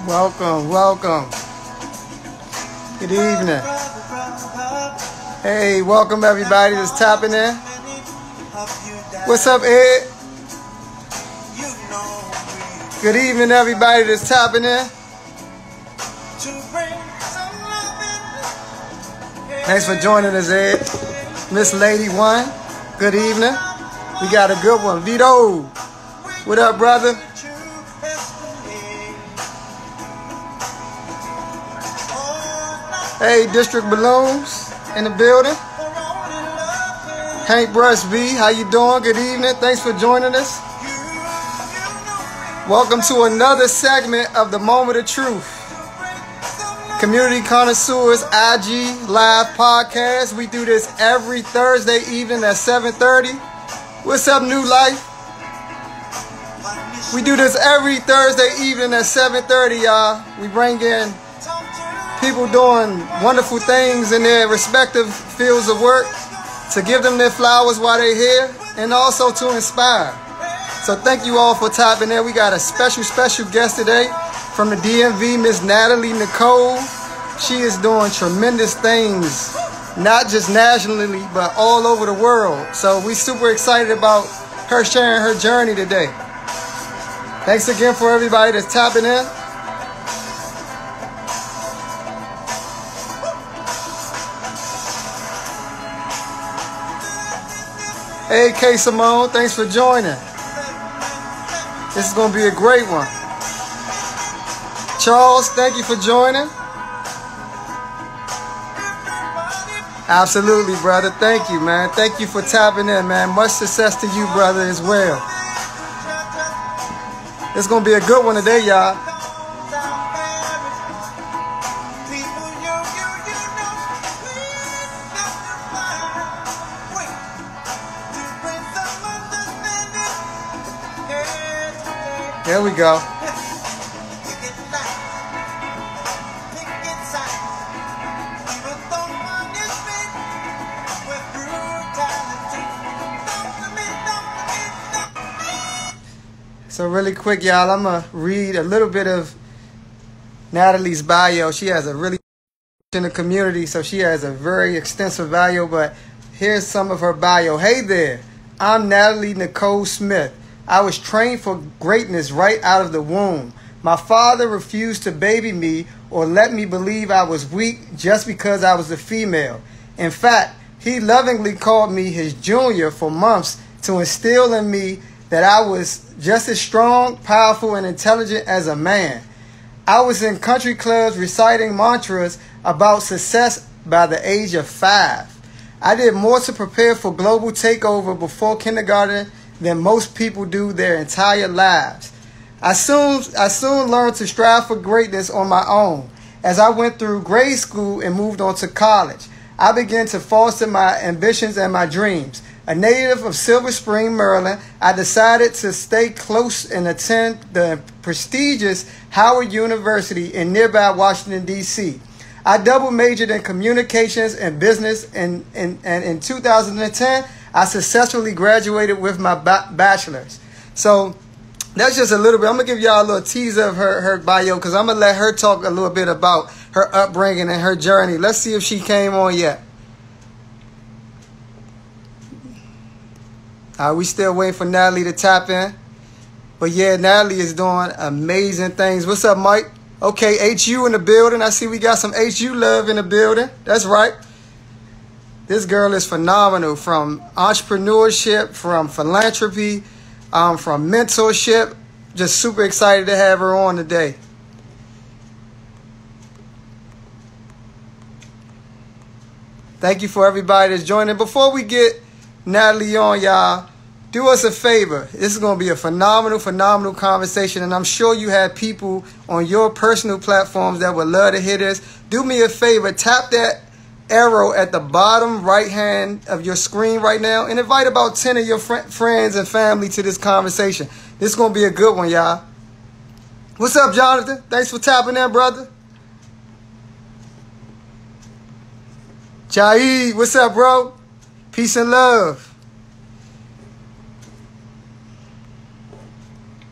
Welcome, welcome. Good evening. Hey, welcome everybody that's tapping in. What's up, Ed? Good evening, everybody that's tapping in. Thanks for joining us, Ed. Miss Lady One, good evening. We got a good one. Vito, what up, brother? Hey, District Balloons in the building. Paintbrush V, how you doing? Good evening. Thanks for joining us. Welcome to another segment of the Moment of Truth. Community Connoisseurs IG Live Podcast. We do this every Thursday evening at 7:30. What's up, New Life? We do this every Thursday evening at 7:30, y'all. We bring in people doing wonderful things in their respective fields of work to give them their flowers while they're here and also to inspire. So thank you all for tapping in. We got a special guest today from the DMV, Miss NATHALIE Nicole. She is doing tremendous things, not just nationally, but all over the world. So we're super excited about her sharing her journey today. Thanks again for everybody that's tapping in. Hey, K. Simone, thanks for joining. This is going to be a great one. Charles, thank you for joining. Absolutely, brother. Thank you, man. Thank you for tapping in, man. Much success to you, brother, as well. It's going to be a good one today, y'all. There we go. So really quick, y'all, I'm going to read a little bit of NATHALIE's bio. She has a really in the community, so she has a very extensive bio, but here's some of her bio. Hey there, I'm NATHALIE Nicole Smith. I was trained for greatness right out of the womb. My father refused to baby me or let me believe I was weak just because I was a female. In fact, he lovingly called me his junior for months to instill in me that I was just as strong, powerful, and intelligent as a man. I was in country clubs reciting mantras about success by the age of 5. I did more to prepare for global takeover before kindergarten than most people do their entire lives. I soon learned to strive for greatness on my own. As I went through grade school and moved on to college, I began to foster my ambitions and my dreams. A native of Silver Spring, Maryland, I decided to stay close and attend the prestigious Howard University in nearby Washington, D.C. I double majored in communications and business, and in 2010, I successfully graduated with my bachelor's. So that's just a little bit. I'm going to give y'all a little teaser of her bio because I'm going to let her talk a little bit about her upbringing and her journey. Let's see if she came on yet. We still waiting for NATHALIE to tap in. But yeah, NATHALIE is doing amazing things. What's up, Mike? Okay, HU in the building. I see we got some HU love in the building. That's right. This girl is phenomenal, from entrepreneurship, from philanthropy, from mentorship. Just super excited to have her on today. Thank you for everybody that's joining. Before we get NATHALIE on, y'all, do us a favor. This is going to be a phenomenal conversation, and I'm sure you have people on your personal platforms that would love to hear this. Do me a favor, tap that arrow at the bottom right hand of your screen right now and invite about 10 of your friends and family to this conversation. This is going to be a good one, y'all. What's up, Jonathan? Thanks for tapping in, brother. Jaid, what's up, bro? Peace and love.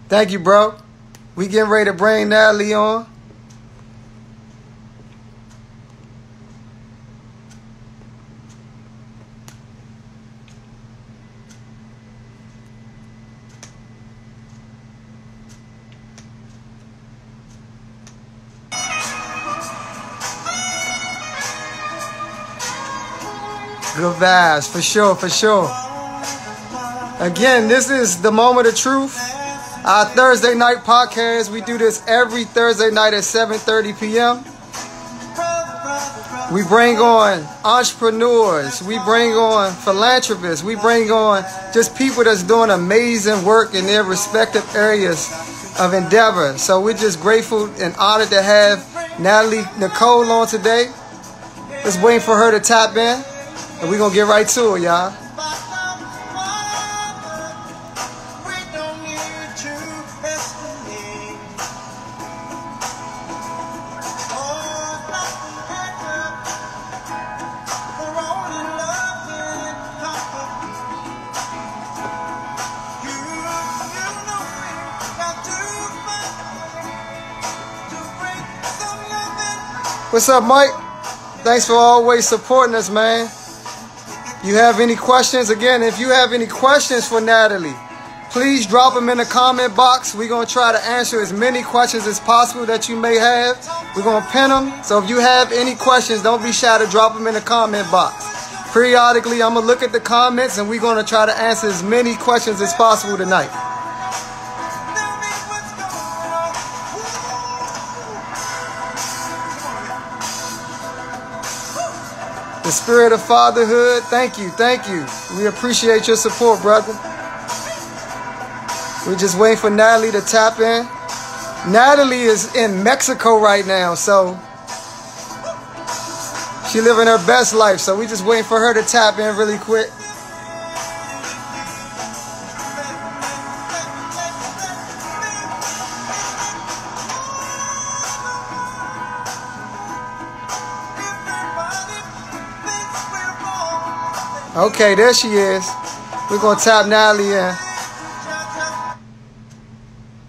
Thank you, bro. We getting ready to bring NATHALIE on. Good vibes, for sure, for sure. Again, this is the Moment of Truth, our Thursday night podcast. We do this every Thursday night at 7:30 p.m. We bring on entrepreneurs. We bring on philanthropists. We bring on just people that's doing amazing work in their respective areas of endeavor. So we're just grateful and honored to have NATHALIE NICOLE on today. Just waiting for her to tap in. And we're going to get right to it, y'all. What's up, Mike? Thanks for always supporting us, man. You have any questions? Again, if you have any questions for NATHALIE, please drop them in the comment box. We're going to try to answer as many questions as possible that you may have. We're going to pin them. So if you have any questions, don't be shy to drop them in the comment box. Periodically, I'm going to look at the comments and we're going to try to answer as many questions as possible tonight. The spirit of fatherhood, thank you, thank you. We appreciate your support, brother. We're just waiting for NATHALIE to tap in. NATHALIE is in Mexico right now, so she's living her best life. So we just waiting for her to tap in really quick. Okay, there she is. We're going to tap NATHALIE in.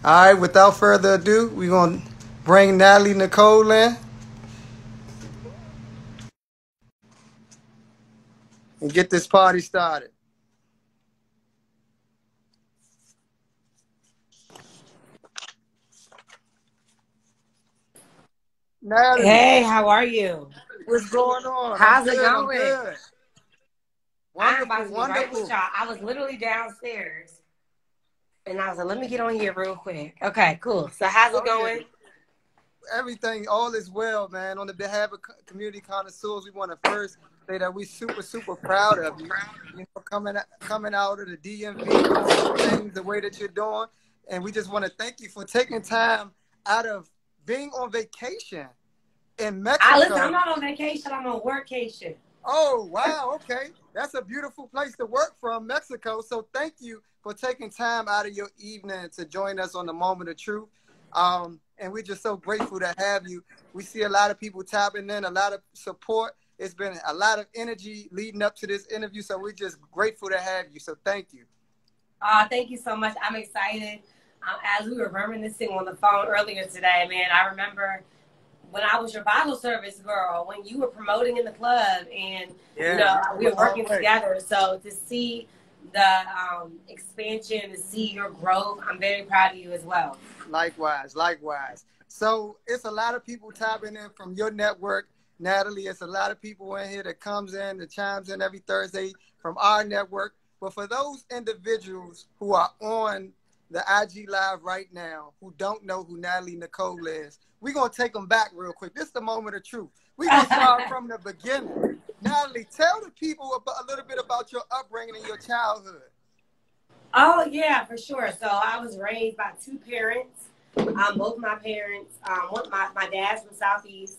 All right, without further ado, we're going to bring NATHALIE NICOLE in. And get this party started. NATHALIE. Hey, how are you? What's going on? How's it going? I'm good. I'm about to be right with y'all. I was literally downstairs, and I was like, let me get on here real quick. Okay, cool. So how's it going? Yeah. Everything, all is well, man. On the behalf of community connoisseurs, we want to first say that we're super proud of you. You know, coming out of the DMV, doing things the way that you're doing. And we just want to thank you for taking time out of being on vacation in Mexico. Listen, I'm not on vacation. I'm on workcation. Oh, wow. Okay. That's a beautiful place to work from, Mexico. So thank you for taking time out of your evening to join us on the Moment of Truth. And we're just so grateful to have you. We see a lot of people tapping in, a lot of support. It's been a lot of energy leading up to this interview. So we're just grateful to have you. So thank you. Thank you so much. I'm excited. As we were reminiscing on the phone earlier today, man, I remember when I was your Bible service girl, when you were promoting in the club, and you know, we were working together. So to see the expansion, to see your growth, I'm very proud of you as well. Likewise. So it's a lot of people tapping in from your network, NATHALIE. It's a lot of people in here that comes in, that chimes in every Thursday from our network. But for those individuals who are on the IG Live right now, who don't know who NATHALIE NICOLE is, we're going to take them back real quick. This is the Moment of Truth. We're going to start from the beginning. NATHALIE, tell the people a little bit about your upbringing and your childhood. Oh, yeah, for sure. So I was raised by two parents. Both my parents, my dad's from Southeast.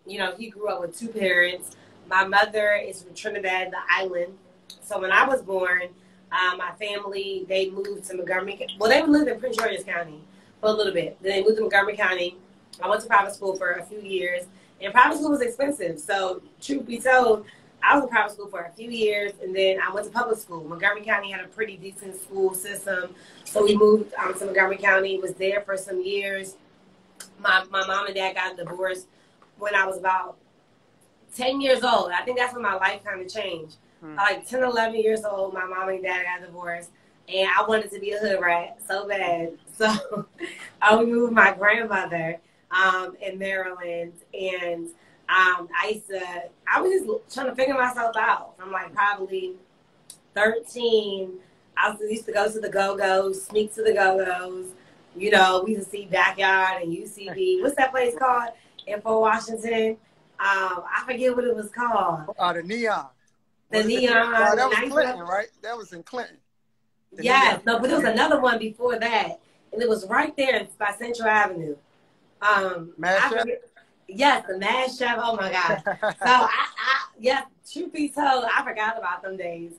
You know, he grew up with two parents. My mother is from Trinidad, the island. So when I was born, my family, they moved to Montgomery. Well, they lived in Prince George's County for a little bit. Then they moved to Montgomery County. I went to private school for a few years. And private school was expensive. So truth be told, I was in private school for a few years, and then I went to public school. Montgomery County had a pretty decent school system. So we moved to Montgomery County, was there for some years. My mom and dad got divorced when I was about 10 years old. I think that's when my life kind of changed. Like 10, 11 years old, my mom and dad got divorced, and I wanted to be a hood rat so bad. So I moved with my grandmother in Maryland, and I was just trying to figure myself out. I'm like probably 13. I used to go to the Go-Go's, sneak to the Go-Go's. You know, we used to see Backyard and UCB. What's that place called in Fort Washington? I forget what it was called. The Neon. The Neon. Oh, that was Clinton, right? That was in Clinton. Yes, no, but there was another one before that, and it was right there by Central Avenue. Yes, the Mad Chef. Oh my God! So yes, truth be told, I forgot about them days.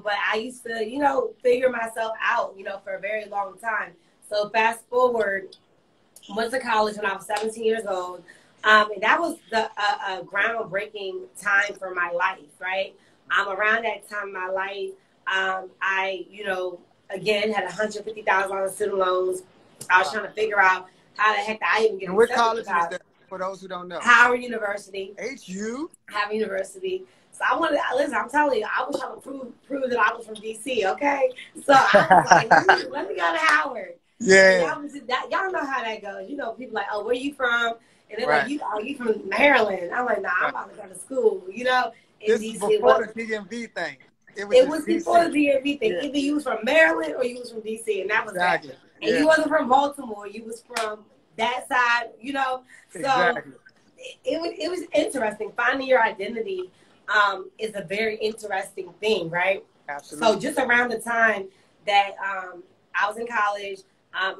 But I used to, you know, figure myself out, you know, for a very long time. So fast forward, went to college when I was 17 years old. And that was the groundbreaking time for my life, right? Around that time in my life, I, you know, again, had $150,000 student loans. I was trying to figure out how the heck I even get into what college is that, for those who don't know? Howard University. HU? Howard University. So I wanted, listen, I'm telling you, I was trying to prove that I was from D.C., okay? So I was like, let me go to Howard. Yeah. Y'all know how that goes. You know, people like, oh, where you from? And they're like, you from Maryland. I'm like, nah, I'm about to go to school, you know, in D.C. This is before the DMV thing. It was before the DMV thing. Yeah. Either you was from Maryland or you was from D.C., and that was that. And you wasn't from Baltimore. You was from that side, you know. So it was interesting. Finding your identity is a very interesting thing, right? Absolutely. So just around the time that I was in college,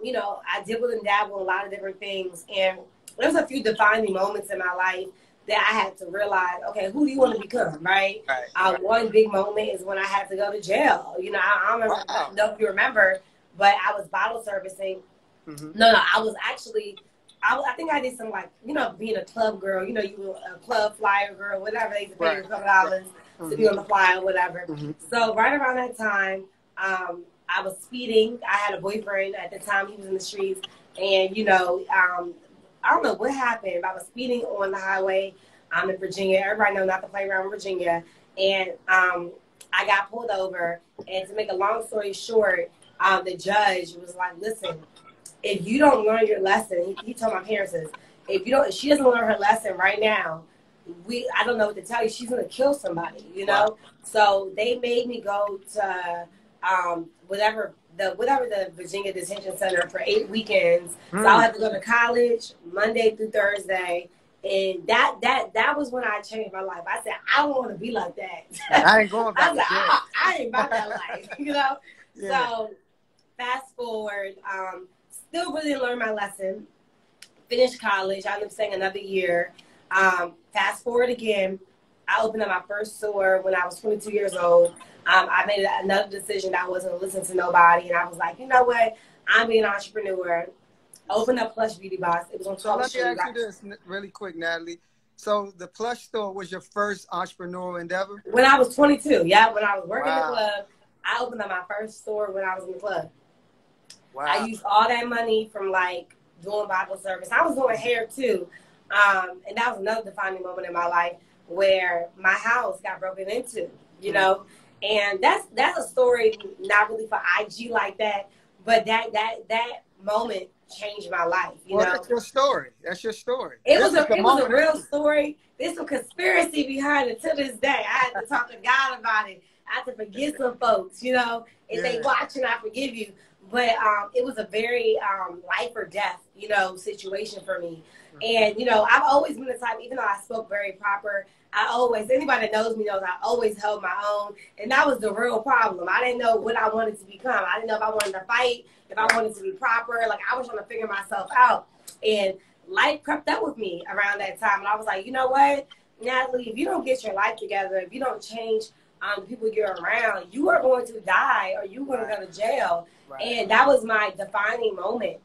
you know, I dibbled and dabbled in a lot of different things. And there was a few defining moments in my life that I had to realize, okay, who do you want to become, right? One big moment is when I had to go to jail. You know, I don't know if you remember, but I was bottle servicing. No, I was actually, I think I did some, like, you know, being a club girl. You know, you were a club flyer girl, whatever. They used to pay you a couple dollars to be on the flyer, whatever. So right around that time, I was speeding. I had a boyfriend at the time. He was in the streets. And, you know, I don't know what happened. I was speeding on the highway. I'm in Virginia. Everybody knows not to play around Virginia. And I got pulled over. And to make a long story short, the judge was like, listen, if you don't learn your lesson, he told my parents this, if she doesn't learn her lesson right now, I don't know what to tell you. She's going to kill somebody, you know? So they made me go to whatever the Virginia Detention Center for 8 weekends. So I had to go to college Monday through Thursday. And that was when I changed my life. I said, I don't want to be like that. I ain't going back. I ain't about that life, you know? So fast forward, still really didn't learn my lesson. Finished college. I ended up staying another year. Fast forward again. I opened up my first store when I was 22 years old. I made another decision that I wasn't listening to nobody. And I was like, you know what? I'm being an entrepreneur. Opened up Plush Beauty Box. It was on 12th Street. Let me ask you this really quick, Natalie. So the Plush store was your first entrepreneurial endeavor? When I was 22, yeah. When I was working in the club, I opened up my first store when I was in the club. Wow. I used all that money from, like, doing bottle service. I was doing hair, too. And that was another defining moment in my life where my house got broken into, you know. And that's a story not really for IG like that, but that moment changed my life, you know. That's your story. That's your story. It was a real story. There's some conspiracy behind it to this day. I had to talk to God about it. I had to forgive some folks, you know. If they watching, I forgive you. But it was a very life or death, you know, situation for me. And, you know, I've always been the type, even though I spoke very proper, anybody that knows me knows I always held my own. And that was the real problem. I didn't know what I wanted to become. I didn't know if I wanted to fight, if I wanted to be proper. Like, I was trying to figure myself out. And life crept up with me around that time. And I was like, you know what, Natalie, if you don't get your life together, if you don't change the people you're around, you are going to die or you're going to go to jail. And that was my defining moment,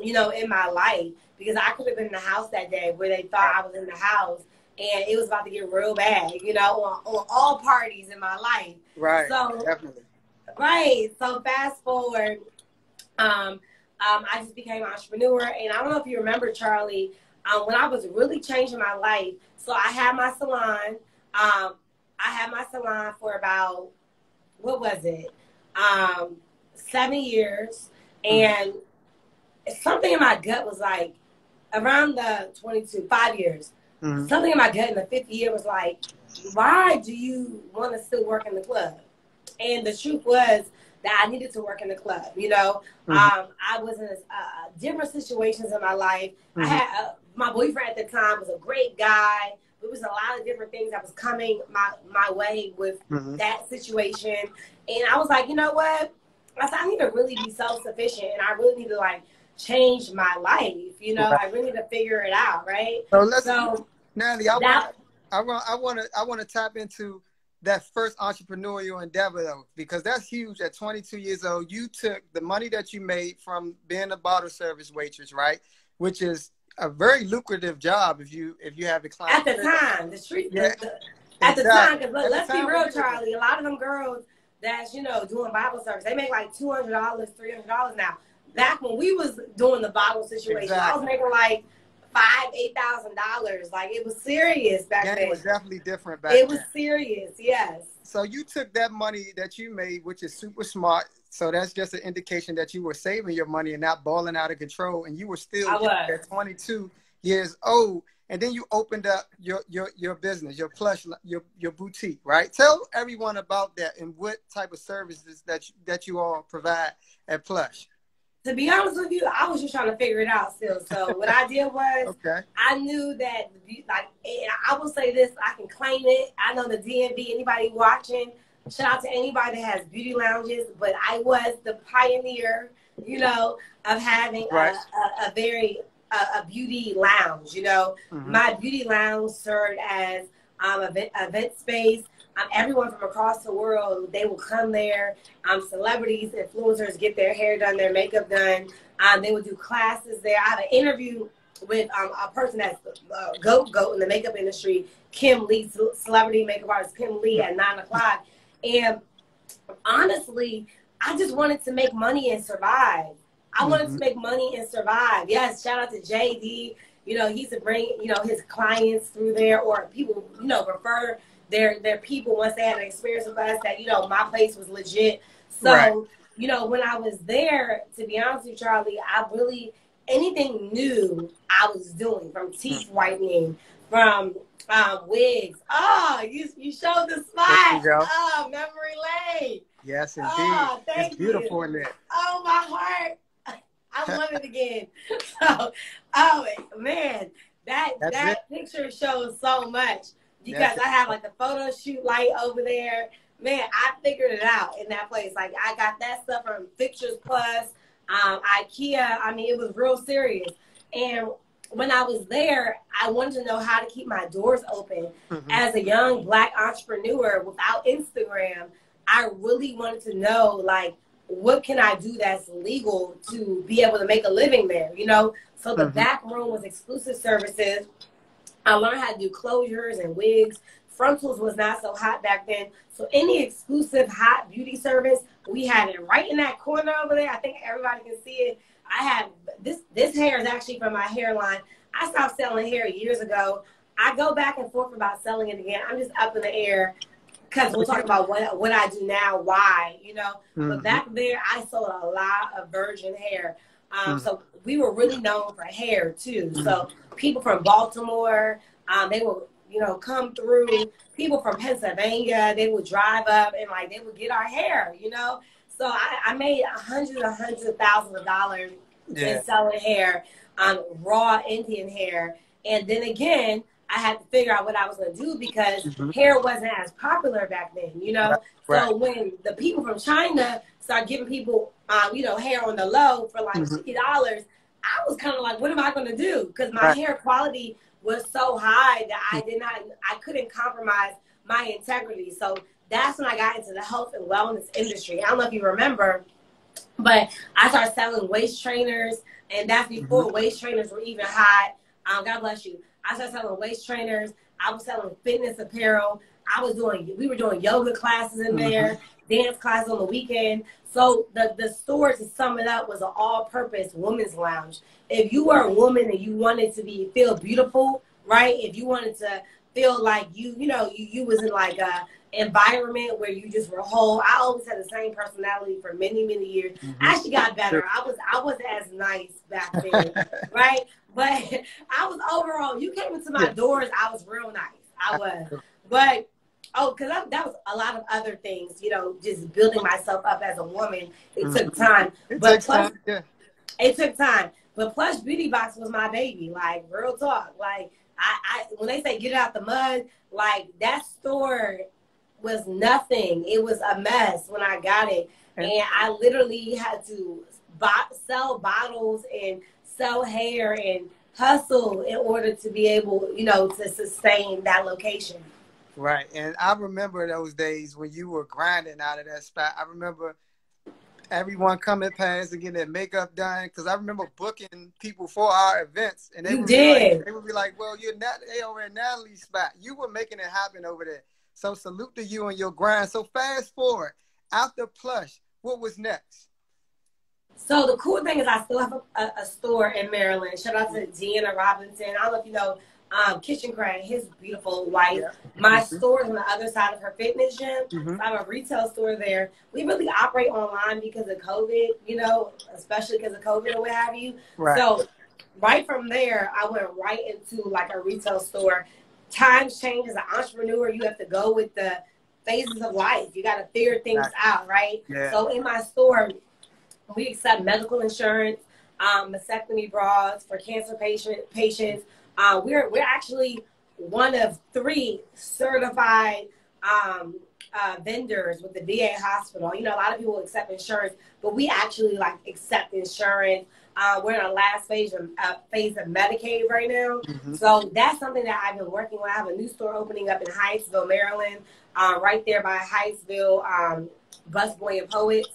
you know, in my life, because I could have been in the house that day where they thought I was in the house and it was about to get real bad, you know, on all parties in my life. Right. So, definitely. Right. So fast forward, I just became an entrepreneur. And I don't know if you remember, Charlie, when I was really changing my life. So I had my salon. I had my salon for about, what was it? 7 years. And something in my gut was like, around the 5 years, something in my gut in the 5th year was like, why do you want to still work in the club? And the truth was that I needed to work in the club. You know, I was in different situations in my life. I had my boyfriend at the time was a great guy. There was a lot of different things that was coming my way with that situation. And I was like, you know what? I said, I need to really be self-sufficient, and I really need to, like, change my life. You know, I really need to figure it out, right? So Natalie, I want to tap into that first entrepreneurial endeavor, though, because that's huge. At 22 years old, you took the money that you made from being a bottle service waitress, right? Which is a very lucrative job if you have a client. At the time, at the time, because let's be real, Charlie, a lot of them girls that's, you know, doing bottle service, they make like $200, $300 now. Back when we was doing the bottle situation, I was making like $8,000. Like, it was serious back then. It was definitely different back then. It was serious, yes. So you took that money that you made, which is super smart. So that's just an indication that you were saving your money and not balling out of control. And you were still at 22 years old. And then you opened up your business, your boutique, right? Tell everyone about that and what type of services that you all provide at Plush. To be honest with you, I was just trying to figure it out still. So what I did was, I knew that, like, and I will say this, I can claim it. I know the DMV, anybody watching, shout out to anybody that has beauty lounges, but I was the pioneer, you know, of having a beauty lounge, you know. My beauty lounge served as event space. Everyone from across the world, they will come there. Celebrities, influencers get their hair done, their makeup done. They will do classes there. I have an interview with a person that's GOAT in the makeup industry, Kim Lee, celebrity makeup artist Kim Lee, at 9 o'clock. And honestly, I just wanted to make money and survive. I wanted to make money and survive. Yes, shout out to JD. You know, he used to bring, you know, his clients through there, or people, you know, refer their people once they had an experience with us that, you know, my place was legit. So, you know, when I was there, to be honest with you, Charlie, I really, anything new I was doing, from teeth whitening, from wigs. Oh, you showed the spot. Oh, memory lane. Yes, indeed. Oh, thank it's beautiful in there. Oh, my heart. I want it again. So, oh, man, that picture shows so much. Because I have like the photo shoot light over there. Man, I figured it out in that place. Like, I got that stuff from Fixtures Plus, IKEA. I mean, it was real serious. And when I was there, I wanted to know how to keep my doors open. As a young Black entrepreneur without Instagram, I really wanted to know, like, what can I do that's legal to be able to make a living there, you know? So the back room was exclusive services. I learned how to do closures and wigs. Frontals was not so hot back then. So any exclusive hot beauty service, we had it right in that corner over there. I think everybody can see it. I have this hair is actually from my hairline. I stopped selling hair years ago. I go back and forth about selling it again. I'm just up in the air because we'll talk about what I do now, why, you know. But back there, I sold a lot of virgin hair. So we were really known for hair too. So people from Baltimore, they will, you know, come through. People from Pennsylvania, they would drive up and, like, they would get our hair, you know. So I made hundreds of thousands of dollars in selling hair, raw Indian hair. And then again, I had to figure out what I was going to do because hair wasn't as popular back then, you know. So when the people from China started giving people, you know, hair on the low for like $50, I was kind of like, what am I going to do? Because my hair quality was so high that I couldn't compromise my integrity. So that's when I got into the health and wellness industry. I don't know if you remember, but I started selling waist trainers, and that's before waist trainers were even hot. God bless you. I started selling waist trainers. I was selling fitness apparel. We were doing yoga classes in there, dance classes on the weekend. So the store, to sum it up, was an all-purpose women's lounge. If you were a woman and you wanted to feel beautiful, right? If you wanted to feel like you was in like a environment where you just were whole. I always had the same personality for many, many years. I actually got better. I wasn't as nice back then, right? But I was overall, you came into my Yeah. doors, I was real nice. I was. But, oh, because that was a lot of other things, you know, just building myself up as a woman. It took time. It But takes plus, time. Yeah. it took time. But Plush Beauty Box was my baby. Like, real talk. Like, I when they say get out the mud, like, that store was nothing. It was a mess when I got it. And I literally had to sell bottles and sell hair and hustle in order to be able, you know, to sustain that location. Right. And I remember those days when you were grinding out of that spot. I remember everyone coming past and getting their makeup done, because I remember booking people for our events, and You did. they would be like, well, you're not they over at Nathalie's spot. You were making it happen over there. So salute to you and your grind. So fast forward, after Plush, what was next? So the cool thing is I still have a store in Maryland. Shout out to Deanna Robinson. I don't know if you know Kitchen Craig, his beautiful wife. Yeah. My store is on the other side of her fitness gym. So I have a retail store there. We really operate online because of COVID, you know, especially because of COVID and what have you. Right. So right from there, I went right into like a retail store. Times change as an entrepreneur. You have to go with the phases of life. You got to figure things out, right? Yeah. So in my store, we accept medical insurance, mastectomy bras for cancer patients. We're actually one of 3 certified vendors with the VA hospital. You know, a lot of people accept insurance, but we actually like accept insurance. We're in our last phase of Medicaid right now. So that's something that I've been working on. I have a new store opening up in Hyattsville, Maryland, right there by Hyattsville, Busboy and Poets.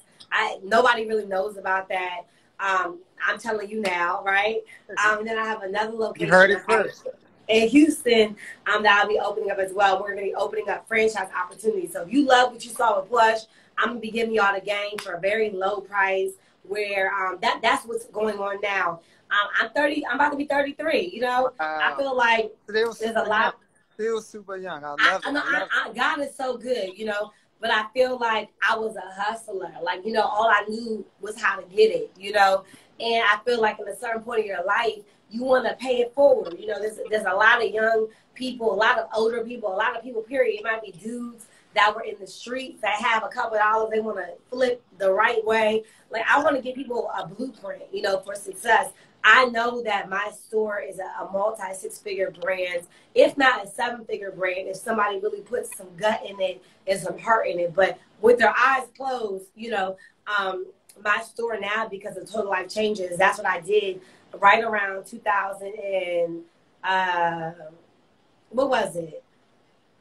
Nobody really knows about that. I'm telling you now, right? And then I have another location. You heard it first. In Houston, that I'll be opening up as well. We're going to be opening up franchise opportunities. So if you love what you saw with Plush, I'm going to be giving y'all the game for a very low price. Where that's what's going on now. I'm 30. I'm about to be 33. You know, I feel like there's a lot. Still super young. I love it. God is so good. You know. But I feel like I was a hustler. Like, you know, all I knew was how to get it, you know. And I feel like in a certain point of your life, you want to pay it forward. You know, there's a lot of young people, a lot of older people, a lot of people, period. It might be dudes that were in the streets that have a couple of dollars. They want to flip the right way. Like, I want to give people a blueprint, you know, for success. I know that my store is a multi-6-figure brand, if not a 7-figure brand, if somebody really puts some gut in it and some heart in it. But with their eyes closed, you know, my store now, because of Total Life Changes, that's what I did right around 2000 and, what was it?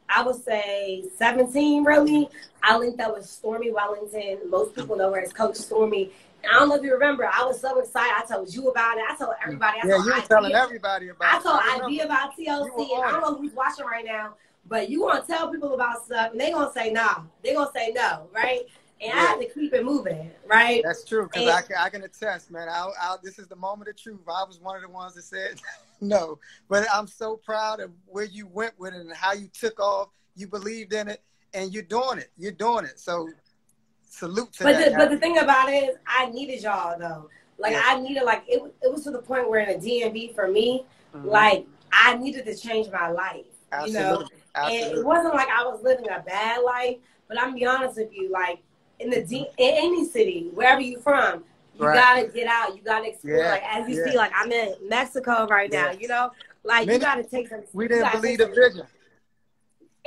I would say 17, really. I linked up with Stormy Wellington. Most people know her as Coach Stormy. I don't know if you remember, I was so excited. I told you about it. I told everybody. You were telling everybody about it. I told ID about TLC. I don't know who's watching right now, but you want to tell people about stuff, and they're going to say nah. They're going to say no, right? And I have to keep it moving, right? That's true, because I can attest, man. This is the moment of truth. I was one of the ones that said no. But I'm so proud of where you went with it and how you took off. You believed in it, and you're doing it. You're doing it. So salute to that. But the thing about it is, I needed y'all though. Like I needed, like it was to the point where in a DMV for me, like I needed to change my life. Absolutely. You know, Absolutely. And it wasn't like I was living a bad life. But I'm gonna be honest with you, like in any city, wherever you from, you gotta get out. You gotta explore. Like as you see, like I'm in Mexico right now. You know, like you gotta take some. We didn't believe the vision.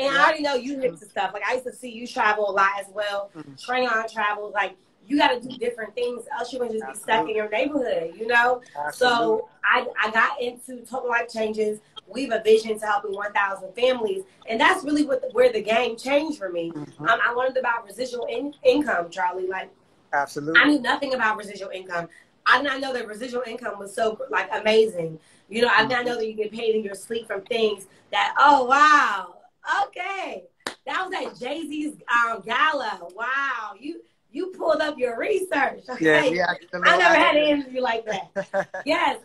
And I already know you hip to stuff. Like I used to see you travel a lot as well. Trayon travels. Like you got to do different things, else you wouldn't just be stuck in your neighborhood. You know. So I got into Total Life Changes. We have a vision to helping 1,000 families, and that's really where the game changed for me. I learned about residual income, Charlie. Like absolutely, I knew nothing about residual income. I did not know that residual income was so like amazing. You know, I did not know that you get paid in your sleep from things that. Oh wow. Okay, that was at Jay-Z's gala. Wow, you pulled up your research. Okay, yeah. I never had an interview like that. Yes,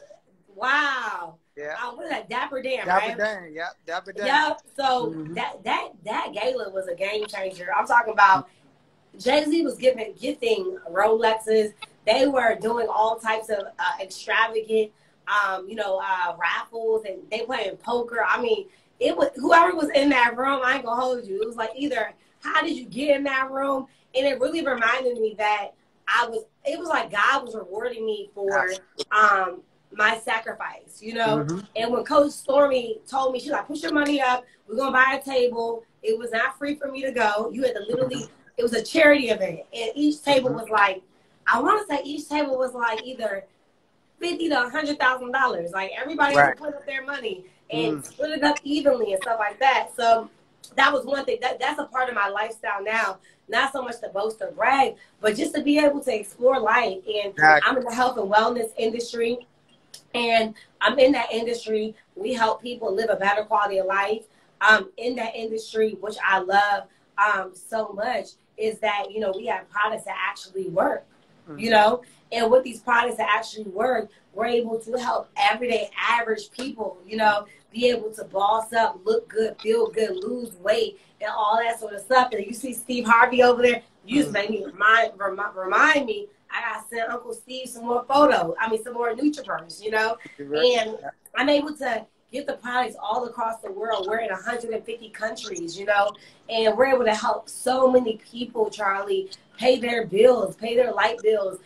wow. Yeah. What is that? Dapper Dan, right? Dapper Dan, yeah. Dapper Dan. Yep. So that gala was a game changer. I'm talking about Jay-Z was gifting Rolexes. They were doing all types of extravagant raffles, and they playing poker. I mean, it was whoever was in that room. I ain't gonna hold you. It was like either how did you get in that room, and it really reminded me that it was like God was rewarding me for my sacrifice, And when Coach Stormy told me, she's like, "Put your money up. We're gonna buy a table." It was not free for me to go. You had to literally. It was a charity event, and each table was like, I want to say each table was like either $50,000 to $100,000. Like everybody had to put up their money and split it up evenly and stuff like that. So that was one thing. That's a part of my lifestyle now. Not so much to boast or brag, but just to be able to explore life. And I'm in the health and wellness industry. And I'm in that industry. We help people live a better quality of life. In that industry, which I love so much, is that, we have products that actually work, and with these products that actually work, we're able to help everyday average people, be able to boss up, look good, feel good, lose weight, and all that sort of stuff. And you see Steve Harvey over there, you just made me remind me, I got to send Uncle Steve some more some more NutriBurst, and I'm able to get the products all across the world. We're in 150 countries, and we're able to help so many people, Charlie, pay their bills, pay their light bills,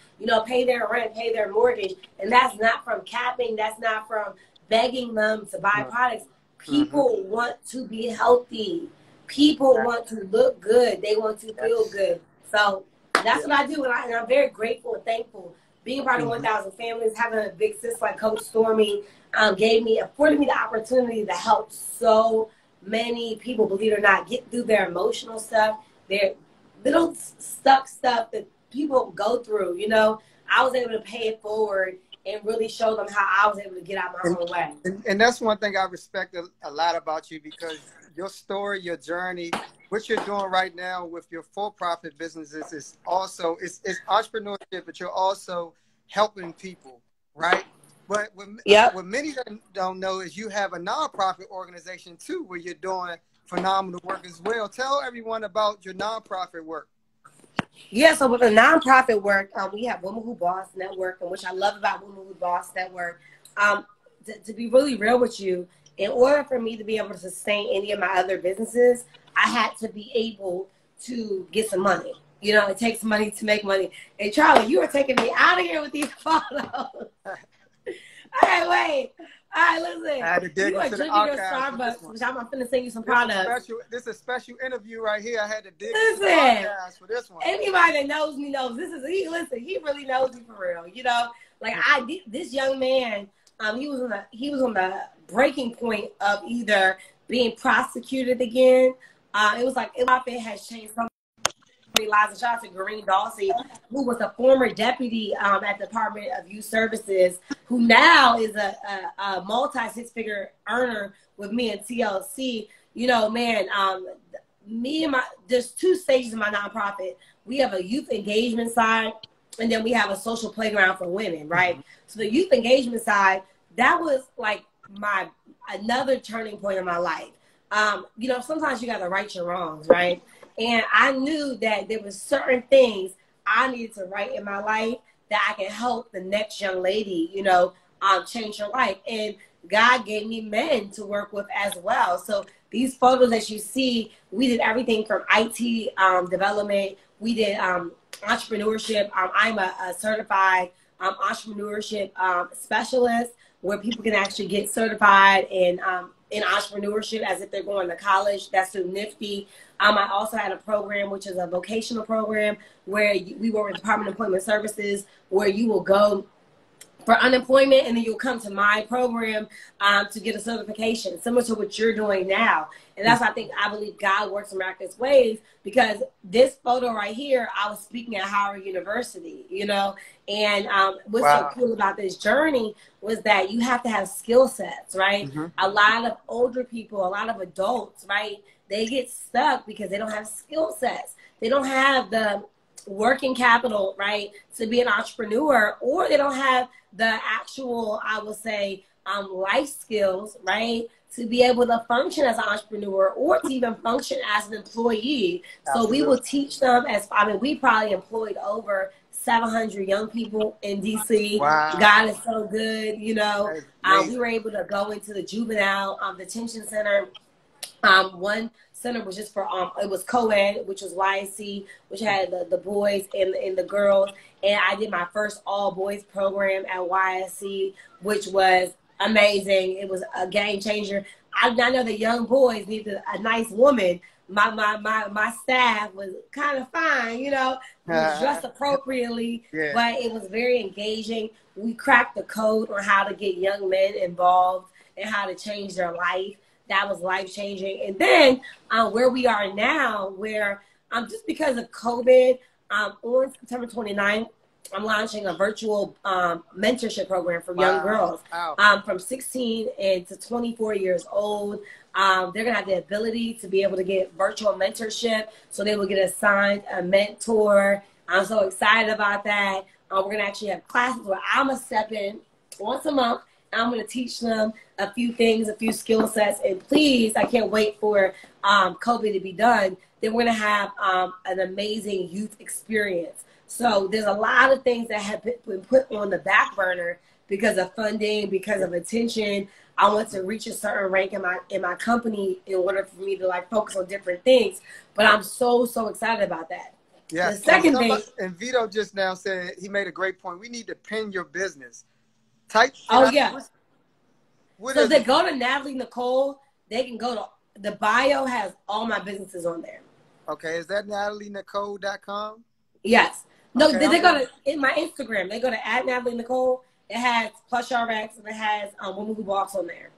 pay their rent, pay their mortgage. And that's not from capping. That's not from begging them to buy products. People want to be healthy. People want to look good. They want to feel good. So that's what I do. And I'm very grateful and thankful. Being part of 1,000 families, having a big sis like Coach Stormy, afforded me the opportunity to help so many people, believe it or not, get through their emotional stuff, their little stuck stuff that people go through. I was able to pay it forward and really show them how I was able to get out my own way. And that's one thing I respect a lot about you, because your story, your journey, what you're doing right now with your for-profit businesses is also, it's entrepreneurship, but you're also helping people, right? But what many don't know is you have a nonprofit organization too, where you're doing phenomenal work as well. Tell everyone about your nonprofit work. Yeah, so with the nonprofit work, we have Women Who Boss Network, and which I love about Women Who Boss Network. To be really real with you, in order for me to be able to sustain any of my other businesses, I had to be able to get some money. It takes money to make money. And Charlie, you are taking me out of here with these photos. All right, wait. All right, listen. I had to dig you are into drinking your Starbucks, which I'm going to send you some products. This is a special interview right here. I had to dig into the archives for this one. Anybody that knows me knows this is he really knows me for real. This young man, he was on the breaking point of either being prosecuted again. It was like it has changed so many lives. And shout out to Green Dawsey, who was a former deputy at the Department of Youth Services, who now is a multi-six-figure earner with me in TLC. There's two stages in my nonprofit. We have a youth engagement side, and then we have a social playground for women, right? So the youth engagement side, that was like another turning point in my life. Sometimes you got to right your wrongs, right? And I knew that there was certain things I needed to right in my life that I can help the next young lady, change her life. And God gave me men to work with as well. So these photos that you see, we did everything from IT development. We did entrepreneurship. I'm a certified entrepreneurship specialist, where people can actually get certified in entrepreneurship as if they're going to college. That's through NIFTY. I also had a program, which is a vocational program, where we work with Department of Employment Services, where you will go for unemployment, and then you'll come to my program to get a certification, similar to what you're doing now. And that's why I believe God works in miraculous ways, because this photo right here, I was speaking at Howard University, and what's so cool about this journey was that you have to have skill sets, right? A lot of older people, a lot of adults, right, they get stuck because they don't have skill sets. They don't have the working capital, right, to be an entrepreneur, or they don't have the actual, I would say, life skills, right, to be able to function as an entrepreneur or to even function as an employee. Absolutely. So we will teach them we probably employed over 700 young people in DC. Wow. God is so good, you know. We were able to go into the juvenile detention center. One center was just for it was co-ed, which was YSC, which had the boys and the girls. And I did my first all boys program at YSC, which was amazing. It was a game changer. I know the young boys needed a nice woman. My staff was kind of fine, you know, was dressed appropriately, but it was very engaging. We cracked the code on how to get young men involved and how to change their life. That was life-changing. And then where we are now, where just because of COVID, on September 29th, I'm launching a virtual mentorship program for young girls from 16 and to 24 years old. They're going to have the ability to be able to get virtual mentorship, so they will get assigned a mentor. I'm so excited about that. We're going to actually have classes where I'm going to step in once a month. I'm going to teach them a few things, a few skill sets. And please, I can't wait for COVID to be done. Then we're going to have an amazing youth experience. So there's a lot of things that have been put on the back burner because of funding, because of attention. I want to reach a certain rank in my company in order for me to like focus on different things. But I'm so excited about that. Yeah. The second thing, and Vito just now said, he made a great point. We need to pin your business. Type. So they go to NATHALIE Nicole. They can go to the bio has all my businesses on there. Okay, is that NATHALIENICOLE.com? Yes. No, okay, they go to in my Instagram. They go to @NATHALIE Nicole. It has PlushRx and it has Women Who Boss on there.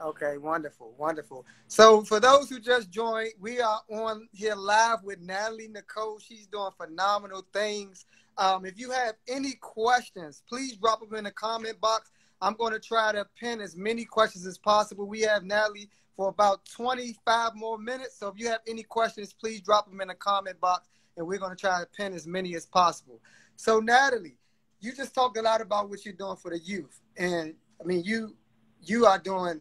Okay, wonderful, wonderful. So for those who just joined, we are on here live with NATHALIE Nicole. She's doing phenomenal things. If you have any questions, please drop them in the comment box. I'm going to try to pin as many questions as possible. We have NATHALIE for about 25 more minutes. So if you have any questions, please drop them in the comment box, and we're going to try to pin as many as possible. So NATHALIE, you just talked a lot about what you're doing for the youth. And, I mean, you are doing,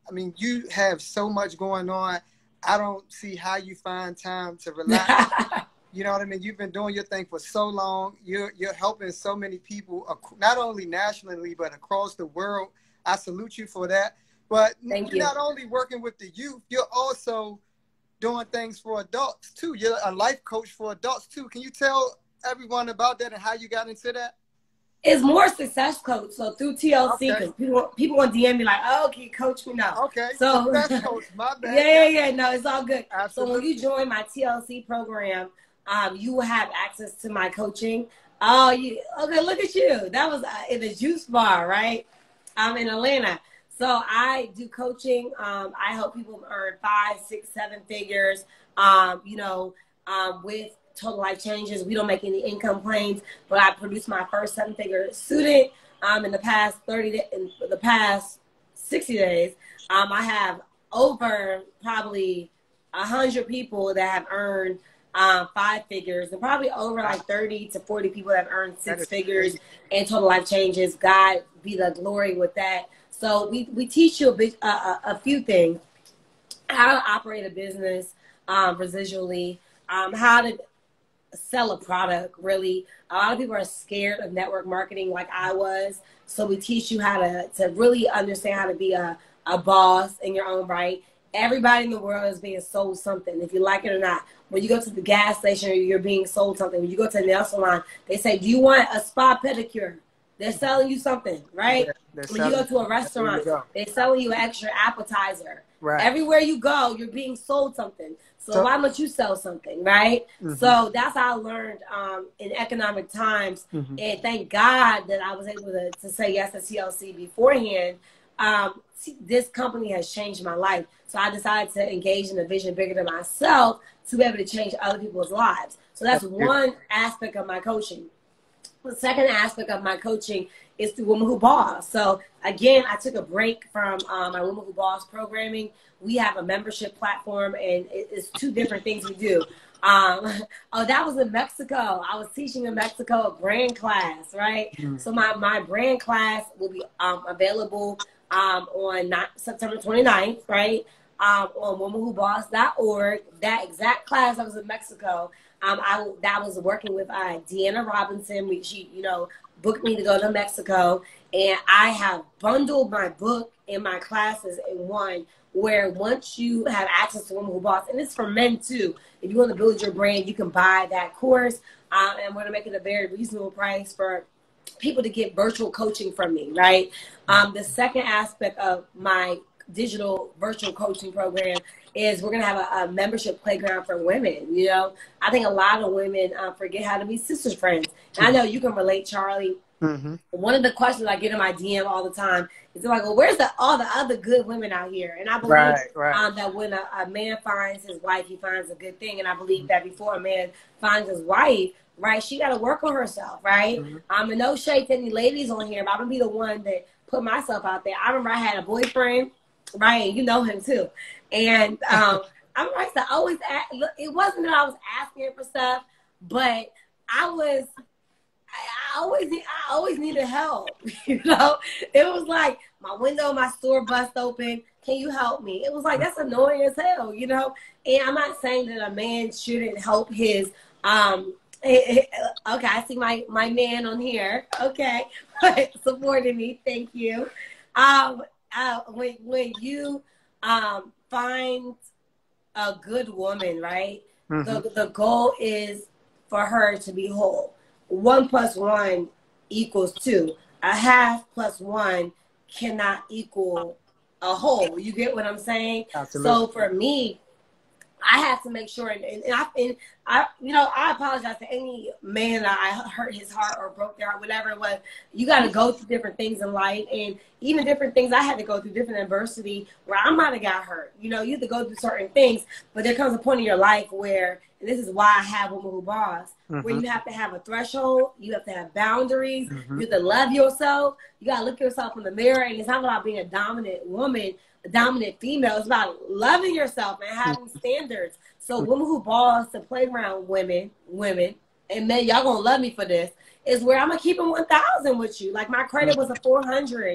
I mean, you have so much going on. I don't see how you find time to relax. You know what I mean? You've been doing your thing for so long. You're helping so many people, not only nationally, but across the world. I salute you for that. But you're not only working with the youth, you're also doing things for adults, too. You're a life coach for adults, too. Can you tell everyone about that and how you got into that? It's more success coach. So through TLC, because people want to DM me like, oh, can you coach me? No. Okay. So success coach, my bad. Yeah. No, it's all good. Absolutely. So when you join my TLC program, you will have access to my coaching. Okay, look at you. That was in the juice bar, right? I'm in Atlanta. So I do coaching. I help people earn 5, 6, 7 figures, with total life changes. We don't make any income claims, but I produced my first 7-figure student in the past 60 days. I have over probably 100 people that have earned 5 figures, and probably over like 30 to 40 people that have earned 6 figures and total life changes. God be the glory with that. So we teach you a few things: how to operate a business residually, how to sell a product. Really, a lot of people are scared of network marketing like I was. So we teach you how to really understand how to be a boss in your own right. Everybody in the world is being sold something, if you like it or not. When you go to the gas station, you're being sold something. When you go to the nail salon, they say, do you want a spa pedicure? They're selling you something, right? When you go to a restaurant, they're selling you an extra appetizer. Right. Everywhere you go, you're being sold something. So why don't you sell something, right? Mm-hmm. So that's how I learned in economic times. Mm-hmm. And thank God that I was able to say yes to TLC beforehand. This company has changed my life. So I decided to engage in a vision bigger than myself to be able to change other people's lives. So that's one aspect of my coaching. The second aspect of my coaching is through Women Who Boss. So again, I took a break from my Women Who Boss programming. We have a membership platform, and it's 2 different things we do. That was in Mexico. I was teaching in Mexico a brand class, right? Mm-hmm. So my brand class will be available on September 29th, right? On womanwhoboss.org. That exact class I was in Mexico. that was working with Deanna Robinson. She, booked me to go to Mexico, and I have bundled my book and my classes in one. Where once you have access to Women Who Boss, and it's for men too. If you want to build your brand, you can buy that course, and we're gonna make it a very reasonable price for people to get virtual coaching from me, right? The second aspect of my digital virtual coaching program is we're going to have a membership playground for women. I think a lot of women forget how to be sisters friends. And I know you can relate, Charlie. Mm-hmm. One of the questions I get in my DM all the time is like, well, where's all the other good women out here? And I believe that when a man finds his wife, he finds a good thing. And I believe that before a man finds his wife, right, she got to work on herself, right? And no shade to any ladies on here, but I'm going to be the one that put myself out there. I remember I had a boyfriend, right? You know him too. And I'm like, to always ask, look, it wasn't that I was asking for stuff, but I always needed help. It was like my window, my store bust open. Can you help me? It was like, that's annoying as hell, And I'm not saying that a man shouldn't help his okay, I see my man on here. Okay, supporting me. Thank you. When you find a good woman, right? Mm-hmm. The goal is for her to be whole. 1 + 1 = 2. A half + 1 cannot equal a whole. You get what I'm saying? Absolutely. So for me, I have to make sure, and I apologize to any man that I hurt his heart or broke their heart, whatever it was. You got to go through different things in life, and even different things I had to go through, different adversity where I might have got hurt. You have to go through certain things, but there comes a point in your life where, and this is why I have Women Who Boss, where you have to have a threshold, you have to have boundaries, you have to love yourself, you got to look yourself in the mirror, and it's not about being a dominant woman, a dominant female. It's about loving yourself and having standards. So Women Who Boss, the playground women, and men, y'all gonna love me for this, is where I'm gonna keep them 1,000 with you. Like my credit was a 400. I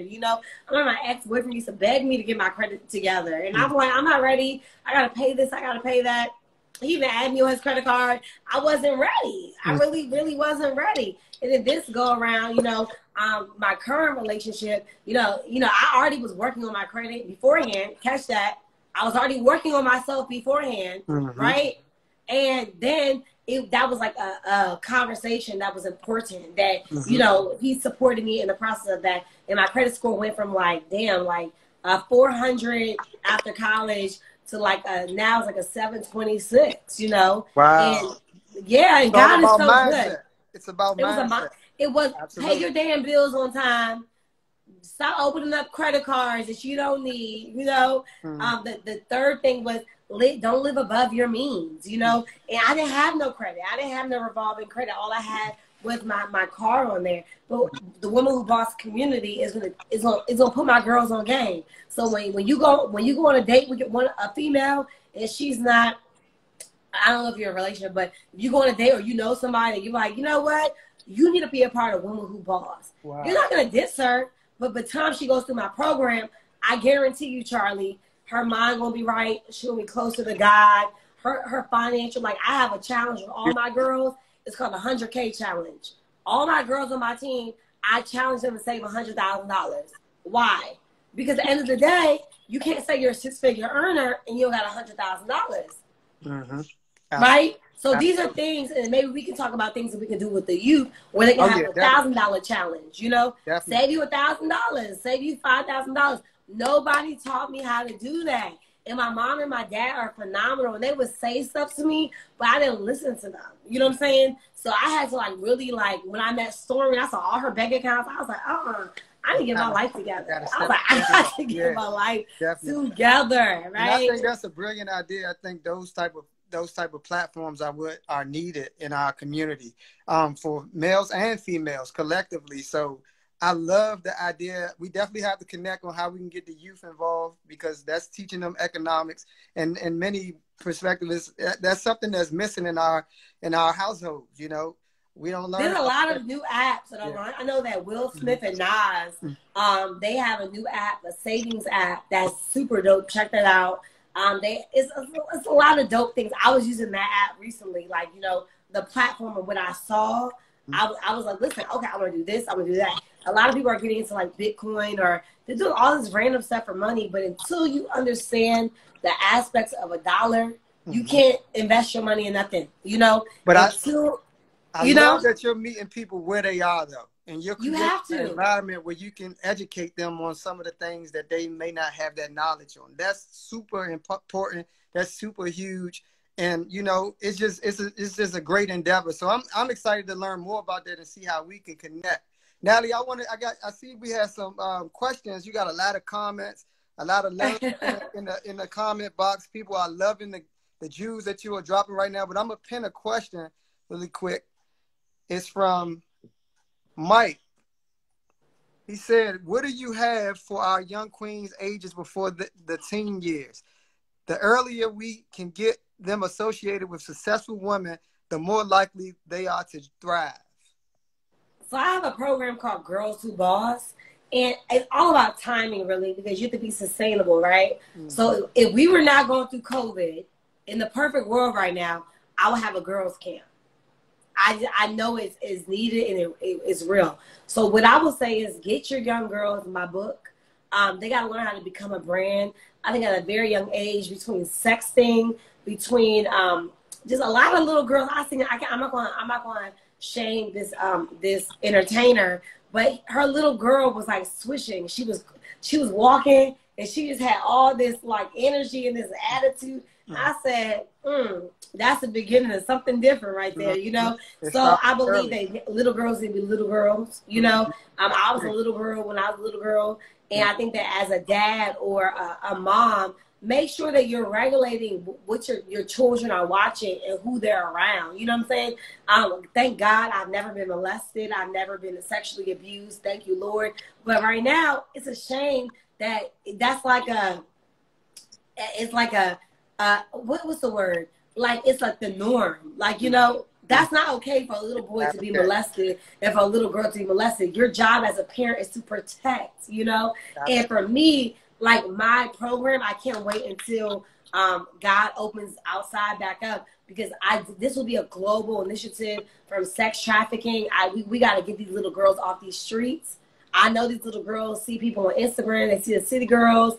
remember my ex-boyfriend used to beg me to get my credit together, and I'm like, I'm not ready. I gotta pay this. I gotta pay that. He even added me on his credit card. I wasn't ready. I really, really wasn't ready. And then this go around, my current relationship, I already was working on my credit beforehand. Catch that. I was already working on myself beforehand, right? And then that was like a conversation that was important that, he supported me in the process of that. And my credit score went from like 400 after college to now it's like a 726, Wow. And yeah, and God is so mindset. Good. It's about mindset. It was Absolutely. Pay your damn bills on time. Stop opening up credit cards that you don't need. The third thing was don't live above your means. And I didn't have no credit. I didn't have no revolving credit. All I had was my card on there. But the Women Who Boss community is gonna put my girls on game. So when you go on a date with a female and she's not, I don't know if you're in a relationship, but if you go on a date or you know somebody and you're like, you know what? You need to be a part of Women Who Boss. Wow. You're not going to diss her, but by the time she goes through my program, I guarantee you, Charlie, her mind going to be right. She'll be closer to God. Her financial, I have a challenge with all my girls. It's called the 100K challenge. All my girls on my team, I challenge them to save $100,000. Why? Because at the end of the day, you can't say you're a 6-figure earner and you don't got $100,000. Right? So these are things, and maybe we can talk about things that we can do with the youth where they can have a $1,000 challenge, Definitely. Save you $1,000, save you $5,000. Nobody taught me how to do that. And my mom and my dad are phenomenal, and they would say stuff to me, but I didn't listen to them. You know what I'm saying? So I had to really when I met Stormy, I saw all her bank accounts. I was like, I need to get my life together. I was like, I got to get my life together, right? And I think that's a brilliant idea. I think those type of platforms are needed in our community for males and females collectively. So I love the idea. We definitely have to connect on how we can get the youth involved, because that's teaching them economics and many perspectives. That's something that's missing in our households. We don't learn. There's a lot of new apps that I know that Will Smith and Nas, they have a new app, a savings app that's super dope. Check that out. It's a lot of dope things. I was using that app recently, the platform of what I saw, I was like, listen, okay, I'm gonna do this, I'm gonna do that. A lot of people are getting into like Bitcoin, or they're doing all this random stuff for money, but until you understand the aspects of a dollar, you can't invest your money in nothing, you know. But until I love that you're meeting people where they are, though, and you're creating an environment where you can educate them on some of the things that they may not have that knowledge on. That's super important. That's super huge, and you know, it's just a great endeavor. So I'm excited to learn more about that and see how we can connect. Natalie, I see we have some questions. You got a lot of comments, a lot of love in the comment box. People are loving the Jews that you are dropping right now. But I'm gonna pin a question really quick. It's from Mike. He said, what do you have for our young queens ages before the teen years? The earlier we can get them associated with successful women, the more likely they are to thrive. So I have a program called Girls Who Boss, and it's all about timing, really, because you have to be sustainable, right? So if we were not going through COVID, in the perfect world right now, I would have a girls' camp. I know it's needed and it's real. So what I will say is get your young girls my book. They got to learn how to become a brand. I think at a very young age, between sexting, between just a lot of little girls. I'm not going to shame this this entertainer, but her little girl was like swishing. She was walking and she just had all this like energy and this attitude. I said, that's the beginning of something different right there, you know? So I believe that little girls need to be little girls, you know? I was a little girl when I was a little girl, and I think that as a dad or a mom, make sure that you're regulating what your children are watching and who they're around. You know what I'm saying? Thank God I've never been molested. I've never been sexually abused. Thank you, Lord. But right now, it's a shame that that's like what's the word? Like, it's like the norm. Like, you know, that's not okay for a little boy to be molested and for a little girl to be molested. Your job as a parent is to protect, you know? And for me, like my program, I can't wait until God opens outside back up, because this will be a global initiative from sex trafficking. We got to get these little girls off these streets. I know these little girls see people on Instagram. They see the city girls.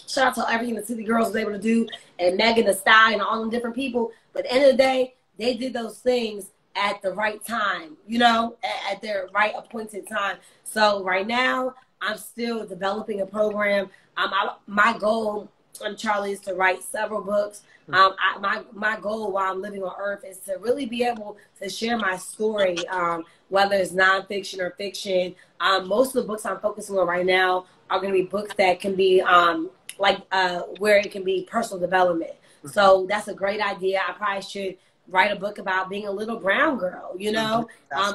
Shout out to everything the city girls was able to do, and Megan Thee Stallion and all them different people. But at the end of the day, they did those things at the right time, you know, at their right appointed time. So right now, I'm still developing a program. My goal, Charlie, is to write several books. My goal while I'm living on Earth is to really be able to share my story, whether it's nonfiction or fiction. Most of the books I'm focusing on right now are going to be books that can be where it can be personal development. So that's a great idea. I probably should write a book about being a little brown girl, you know?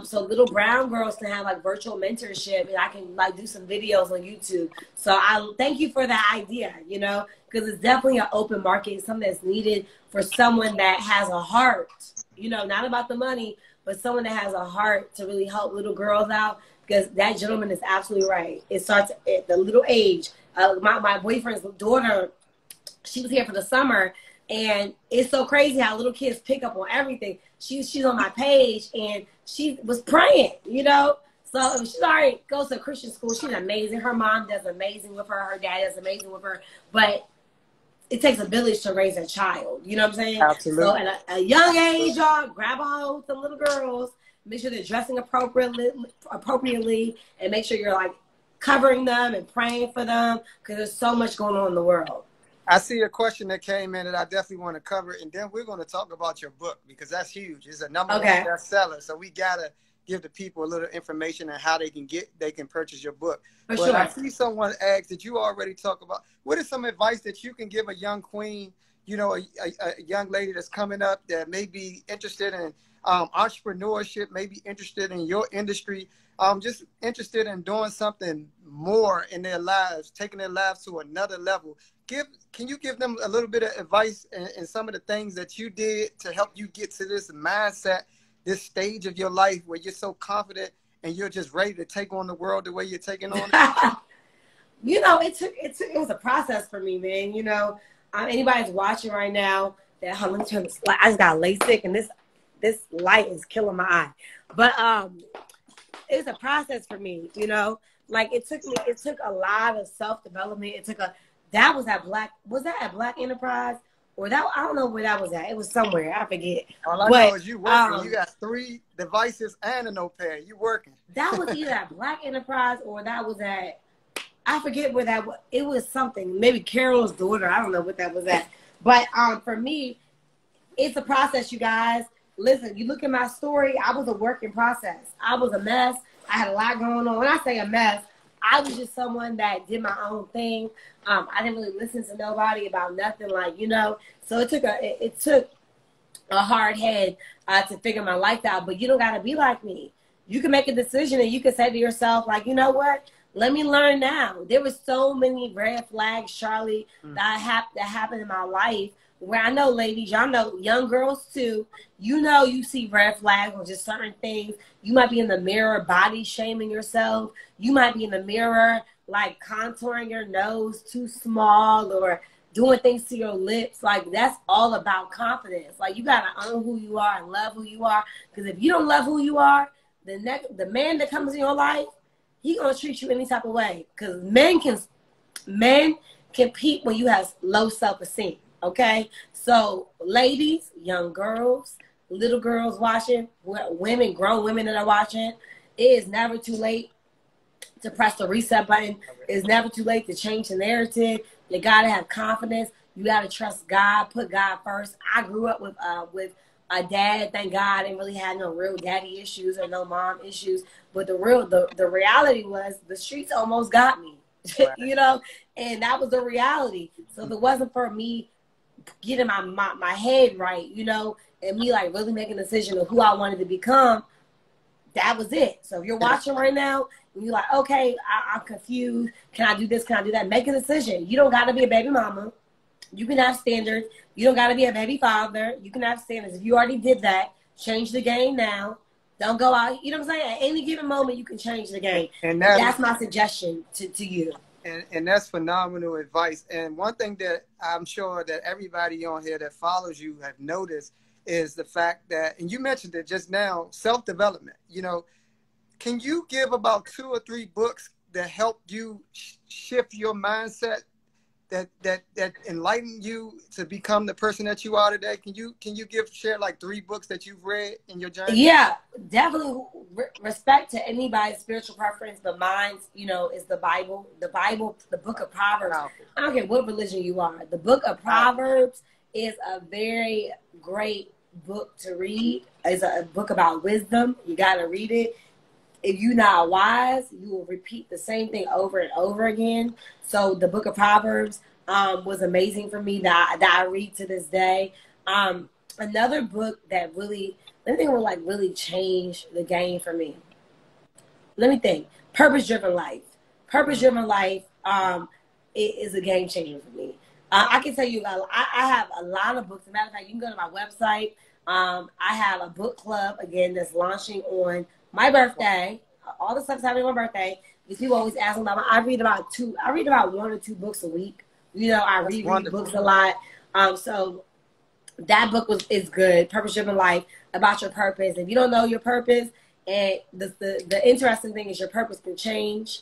So little brown girls can have like virtual mentorship, and I can like do some videos on YouTube. So I thank you for that idea, you know, because it's definitely an open market, something that's needed for someone that has a heart, you know, not about the money, but someone that has a heart to really help little girls out, because that gentleman is absolutely right. It starts at the little age. My boyfriend's daughter, she was here for the summer, and it's so crazy how little kids pick up on everything. She's on my page, and she was praying, you know. So she's already goes to a Christian school. She's amazing. Her mom does amazing with her. Her dad does amazing with her. But it takes a village to raise a child. You know what I'm saying? Absolutely. So at a young age, y'all grab a hold of some little girls. Make sure they're dressing appropriately, and make sure you're like covering them and praying for them, because there's so much going on in the world. I see a question that came in that I definitely want to cover, and then we're going to talk about your book, because that's huge. It's a number one bestseller, so we gotta give the people a little information on how they can purchase your book. For sure. I see someone ask, did you already talk about what is some advice that you can give a young queen, you know, a young lady that's coming up that may be interested in entrepreneurship, maybe interested in your industry, just interested in doing something more in their lives, taking their lives to another level. Can you give them a little bit of advice and some of the things that you did to help you get to this mindset, this stage of your life where you're so confident and you're just ready to take on the world the way you're taking on it? You know, it was a process for me, man. You know, anybody's watching right now, that let me turn this, I just got LASIK, and this this light is killing my eye. But it's a process for me, you know. Like it took a lot of self-development. That was at Black Enterprise? Or that, I don't know where that was at. It was somewhere. I forget. All I know is you working. You got 3 devices and a notepad. You working. That was either at Black Enterprise or that was at, I forget where that was. It was something. Maybe Carol's daughter. I don't know what that was at. But for me, it's a process, you guys. Listen, you look at my story. I was a work in process. I was a mess. I had a lot going on. When I say a mess, I was just someone that did my own thing. I didn't really listen to nobody about nothing, like, you know. So it took a hard head to figure my life out. But you don't got to be like me. You can make a decision and you can say to yourself, like, you know what? Let me learn now. There was so many red flags, Charlie, that happened in my life. Where I know, ladies, y'all know, young girls too, you know, you see red flags on just certain things. You might be in the mirror body shaming yourself. You might be in the mirror like contouring your nose too small or doing things to your lips. Like, that's all about confidence. Like, you got to own who you are and love who you are. Because if you don't love who you are, the man that comes in your life, he going to treat you any type of way. Because men compete when you have low self-esteem. Okay, so ladies, young girls, little girls watching, women, grown women that are watching, it is never too late to press the reset button. It's never too late to change the narrative. You gotta have confidence. You gotta trust God. Put God first. I grew up with a dad. Thank God, I didn't really have no real daddy issues or no mom issues. But the reality was the streets almost got me, you know, and that was the reality. So if it wasn't for me getting my head right, you know, and me like really making a decision of who I wanted to become, that was it. So if you're watching right now and you're like, okay, I'm confused, can I do this, can I do that? Make a decision. You don't got to be a baby mama. You can have standards. You don't got to be a baby father. You can have standards. If you already did that, change the game now. Don't go out, you know what I'm saying? At any given moment, you can change the game. And that's my suggestion to you. And that's phenomenal advice. And one thing that I'm sure that everybody on here that follows you have noticed is the fact that, and you mentioned it just now, self-development. You know, can you give about 2 or 3 books that helped you shift your mindset, that enlightened you to become the person that you are today? Can you share like 3 books that you've read in your journey? Yeah, definitely. Respect to anybody's spiritual preference, but mine's, you know, is the Bible. The Bible, the book of Proverbs. I don't care what religion you are. The book of Proverbs is a very great book to read. It's a book about wisdom. You got to read it. If you're not wise, you will repeat the same thing over and over again. So the book of Proverbs was amazing for me that I read to this day. Another book that really, let me think, will like really change the game for me. Let me think. Purpose-Driven Life. Purpose-Driven Life is a game changer for me. I can tell you, I have a lot of books. As a matter of fact, you can go to my website. I have a book club, again, that's launching on my birthday. All the stuff's happening on my birthday. These people always ask me about I read about 1 or 2 books a week. You know, I read books a lot. So that book is good. Purpose-Driven Life, about your purpose. If you don't know your purpose, and the interesting thing is your purpose can change.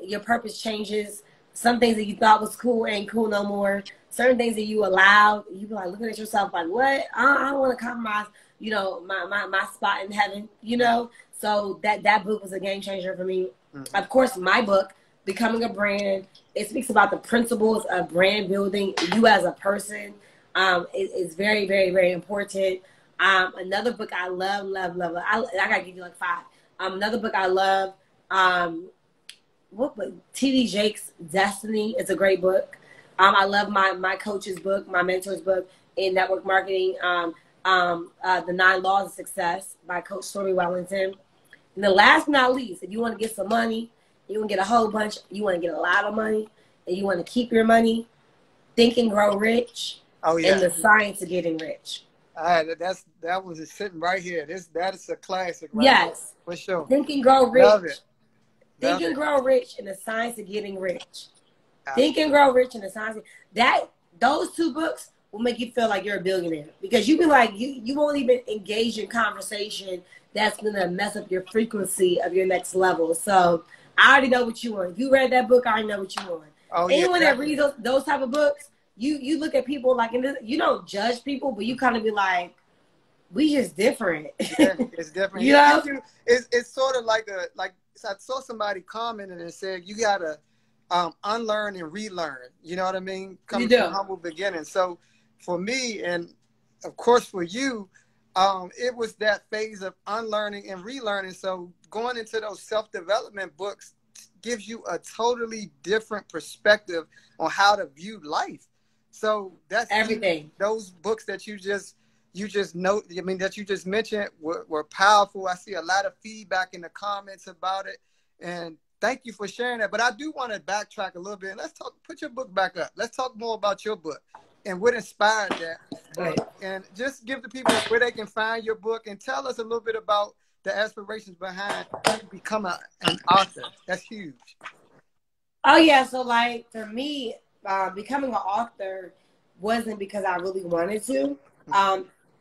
Your purpose changes. Some things that you thought was cool ain't cool no more. Certain things that you allowed, you be like looking at yourself like, what? I don't want to compromise, you know, my spot in heaven, you know? So that book was a game changer for me. Mm-hmm. Of course, my book, Becoming a Brand, it speaks about the principles of brand building, you as a person. It's very, very, very important. Another book I love. I gotta give you like 5. Another book I love, what book? T.D. Jakes' Destiny. It's a great book. I love my coach's book, my mentor's book in network marketing, The 9 Laws of Success by Coach Stormy Wellington. And then last but not least, if you want to get some money, you want to get a whole bunch, you want to get a lot of money, and you want to keep your money, Think and Grow Rich, and The Science of Getting Rich. That was just sitting right here. That is a classic. Right yes, there, for sure. Think and Grow Rich. Love it. Think and Grow Rich, and The Science of Getting Rich. Think and Grow Rich, and The Science. Those 2 books will make you feel like you're a billionaire, because you be like, you won't even engage in conversation that's going to mess up your frequency of your next level. So I already know what you want. If you read that book, I already know what you want. Oh, Anyone yeah, that reads those type of books, you look at people like, you don't judge people, but you kind of be like, we just different. Yeah, it's different. You know? It's sort of like I saw somebody commenting and said, you got to unlearn and relearn. You know what I mean? Coming from humble beginnings. So for me, and of course for you, it was that phase of unlearning and relearning. So going into those self-development books gives you a totally different perspective on how to view life. So that's everything. Those books that you just know, I mean, that you just mentioned were powerful. I see a lot of feedback in the comments about it, and thank you for sharing that. But I do want to backtrack a little bit, and let's talk. Put your book back up. Let's talk more about your book and what inspired that book, and just give the people where they can find your book, and tell us a little bit about the aspirations behind becoming an author. That's huge. Oh yeah, so like for me, becoming an author wasn't because I really wanted to.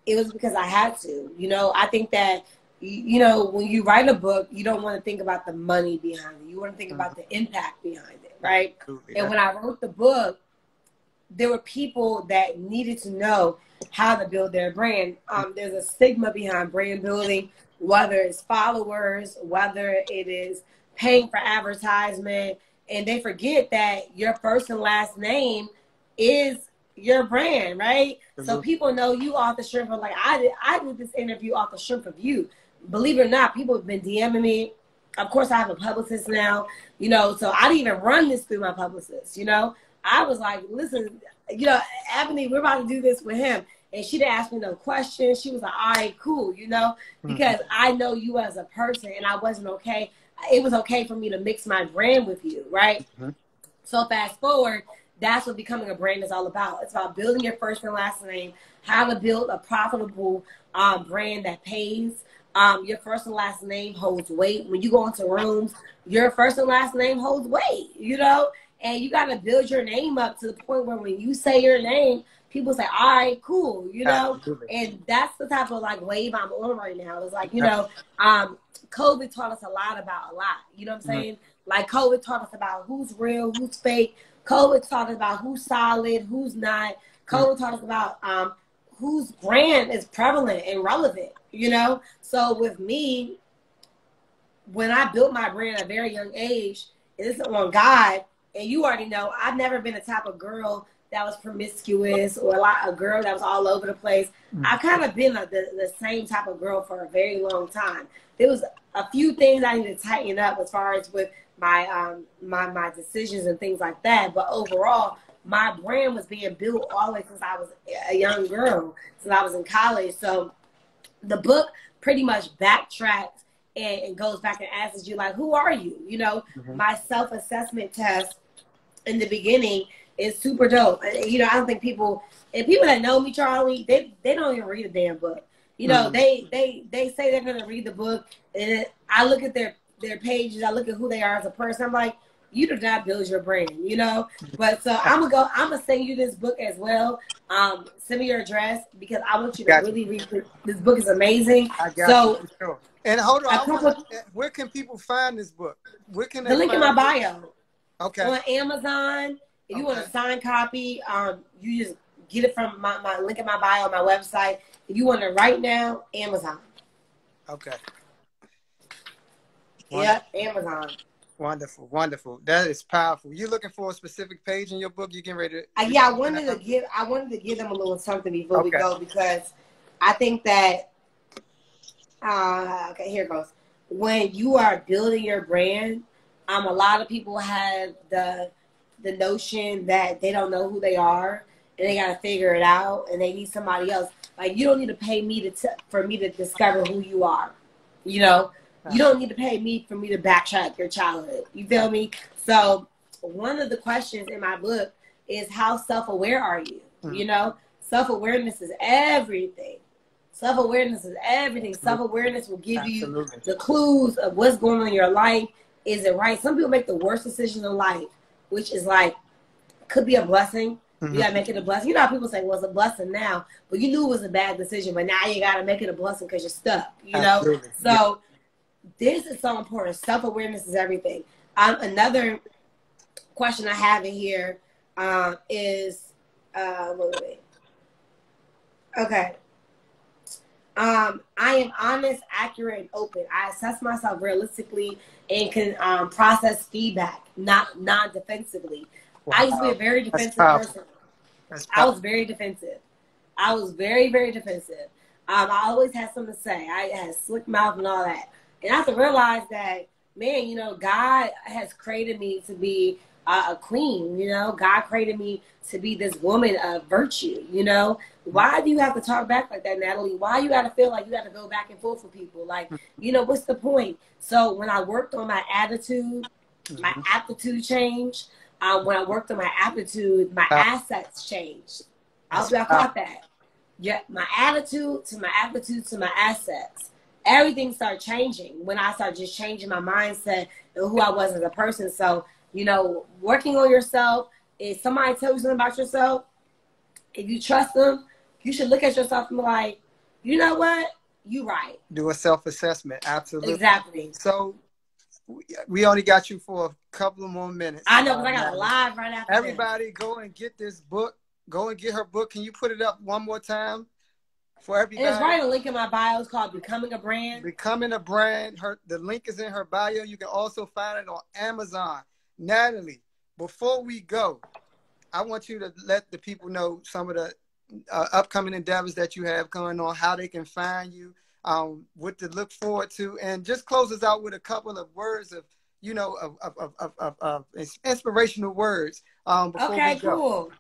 It was because I had to. You know, I think that, you know, when you write a book, you don't want to think about the money behind it. You want to think about the impact behind it, right? Yeah. And when I wrote the book, there were people that needed to know how to build their brand. There's a stigma behind brand building, whether it's followers, whether it is paying for advertisement, and they forget that your first and last name is your brand, right? So people know you off the strength of, like, I did this interview off the strength of you. Believe it or not, people have been DMing me. Of course, I have a publicist now, you know, so I didn't even run this through my publicist, you know. I was like, listen, you know, Ebony, we're about to do this with him. And she didn't ask me no questions. She was like, all right, cool, you know, because I know you as a person, and I wasn't okay. It was okay for me to mix my brand with you, right? So fast forward, that's what becoming a brand is all about. It's about building your first and last name, how to build a profitable brand that pays. Your first and last name holds weight. When you go into rooms, your first and last name holds weight, you know? And you got to build your name up to the point where when you say your name, people say, all right, cool, you know? Absolutely. And that's the type of, like, wave I'm on right now. It's like, you know, COVID taught us a lot about a lot. You know what I'm saying? Like, COVID taught us about who's real, who's fake. COVID taught us about who's solid, who's not. COVID taught us about whose brand is prevalent and relevant, you know? So with me, when I built my brand at a very young age, it's on God, and you already know, I've never been the type of girl that was promiscuous or a girl that was all over the place. I've kind of been the same type of girl for a very long time. There was a few things I need to tighten up as far as with my my decisions and things like that. But overall, my brand was being built all the way since I was a young girl, since I was in college. So the book pretty much backtracks and goes back and asks you, like, who are you? You know, my self-assessment test in the beginning is super dope. You know, I don't think people that know me, Charlie, they don't even read a damn book. You know, they say they're gonna read the book, and I look at their pages, I look at who they are as a person. I'm like, you do not build your brand, you know. But so I'm gonna send you this book as well. Send me your address, because I want you to really read it. This book is amazing. I got you, for sure. And hold on, where can people find this book? Where can they? The link in my bio. Okay. On Amazon. If you want a signed copy, you just get it from my link in my bio on my website. If you want it right now, Amazon. Okay. Yeah, Amazon. Wonderful, wonderful. That is powerful. You looking for a specific page in your book? You getting ready to? Yeah, I wanted to give them a little something before we go, because I think that okay, here it goes. When you are building your brand, a lot of people have the notion that they don't know who they are and they got to figure it out and they need somebody else. Like, you don't need to pay me for me to discover who you are. You know, you don't need to pay me for me to backtrack your childhood. You feel me? So one of the questions in my book is, how self-aware are you? You know, self-awareness is everything. Self-awareness is everything. Self-awareness will give you the clues of what's going on in your life. Is it right? Some people make the worst decisions in life, which is like, could be a blessing, You gotta make it a blessing. You know how people say, well, it's a blessing now, but you knew it was a bad decision, but now you gotta make it a blessing because you're stuck, you know? Absolutely. So this is so important. Self-awareness is everything. Another question I have in here is, wait. Okay. I am honest, accurate, and open. I assess myself realistically and can process feedback, not non-defensively. Wow. I used to be a very defensive person. I was very defensive. I was very, very defensive. I always had something to say. I had a slick mouth and all that. And I have to realize that, man, you know, God has created me to be a queen, you know. God created me to be this woman of virtue, you know. Why do you have to talk back like that, Natalie? Why you got to feel like you got to go back and forth with people? Like, you know, what's the point? So when I worked on my attitude, my aptitude changed. When I worked on my aptitude, my assets changed. I hope y'all caught that. Yeah, my attitude to my aptitude to my assets. Everything started changing when I started just changing my mindset and who I was as a person. So, you know, working on yourself, if somebody tells you something about yourself, if you trust them, you should look at yourself and be like, you know what? You right. Do a self-assessment. Absolutely. Exactly. So we only got you for a couple of more minutes. I know, because I got a live right after Everybody this. Go and get this book. Go and get her book. Can you put it up one more time for everybody? And it's right, a link in my bio. It's called Becoming a Brand. Becoming a Brand. The link is in her bio. You can also find it on Amazon. Natalie, before we go, I want you to let the people know some of the upcoming endeavors that you have going on, how they can find you, what to look forward to, and just close us out with a couple of words of, you know, of inspirational words before we go. Cool.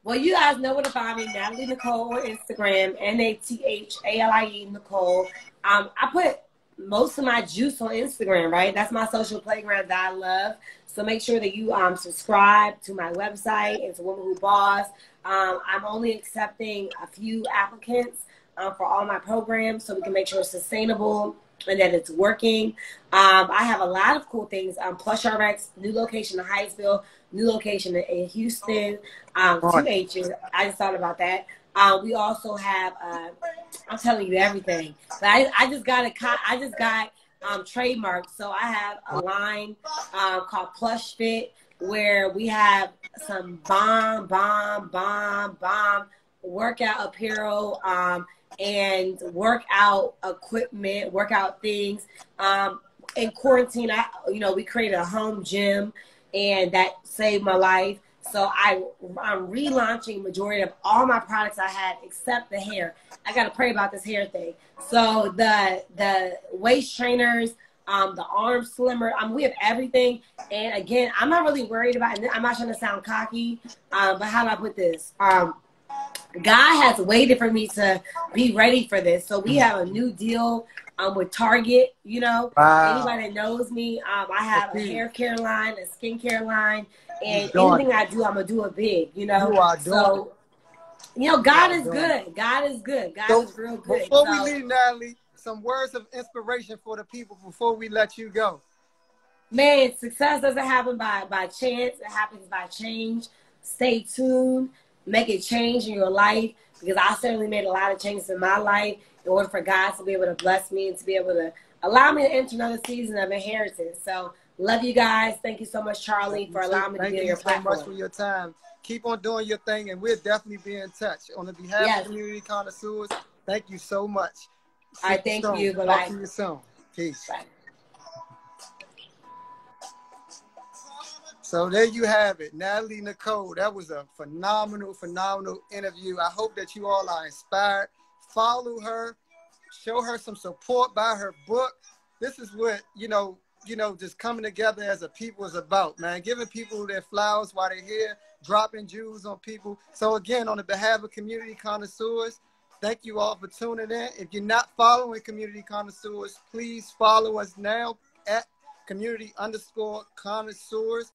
Well, you guys know where to find me, Natalie Nicole on Instagram, NATHALIE Nicole. I put most of my juice on Instagram, right? That's my social playground that I love. So make sure that you subscribe to my website. It's Woman Who Boss. I'm only accepting a few applicants for all my programs so we can make sure it's sustainable and that it's working. I have a lot of cool things. Plush RX, new location in Hyattsville, new location in Houston, 2 H's. I just thought about that. We also have, I'm telling you everything. But I just got trademarked. So I have a line called Plush Fit, where we have some bomb workout apparel and workout equipment, workout things. In quarantine, we created a home gym, and that saved my life. So I'm relaunching majority of all my products I had except the hair. I got to pray about this hair thing. So the waist trainers, the arm slimmer, we have everything. And again, I'm not really worried about it. I'm not trying to sound cocky, but how do I put this? God has waited for me to be ready for this. So we have a new deal with Target, you know. Wow. Anybody that knows me, I have a hair care line, a skincare line, and anything I do, I'm going to do it big, you know. So, you know, God is good. God is good. God is real good. Before we leave, Natalie, some words of inspiration for the people before we let you go. Man, success doesn't happen by chance. It happens by change. Stay tuned. Make a change in your life, because I certainly made a lot of changes in my life in order for God to be able to bless me and to be able to allow me to enter another season of inheritance. So, love you guys. Thank you so much, Charlie, for allowing me to be on your platform. Thank you so much for your time. Keep on doing your thing, and we'll definitely be in touch. On the behalf of Community Connoisseurs, thank you so much. All right, thank you. Bye-bye. Talk to you soon. Peace. Bye. So there you have it, Natalie Nicole. That was a phenomenal interview. I hope that you all are inspired. Follow her, show her some support, buy her book. This is what, just coming together as a people is about, man. Giving people their flowers while they're here, dropping jewels on people. So again, on the behalf of Community Connoisseurs, thank you all for tuning in. If you're not following Community Connoisseurs, please follow us now at Community_Connoisseurs.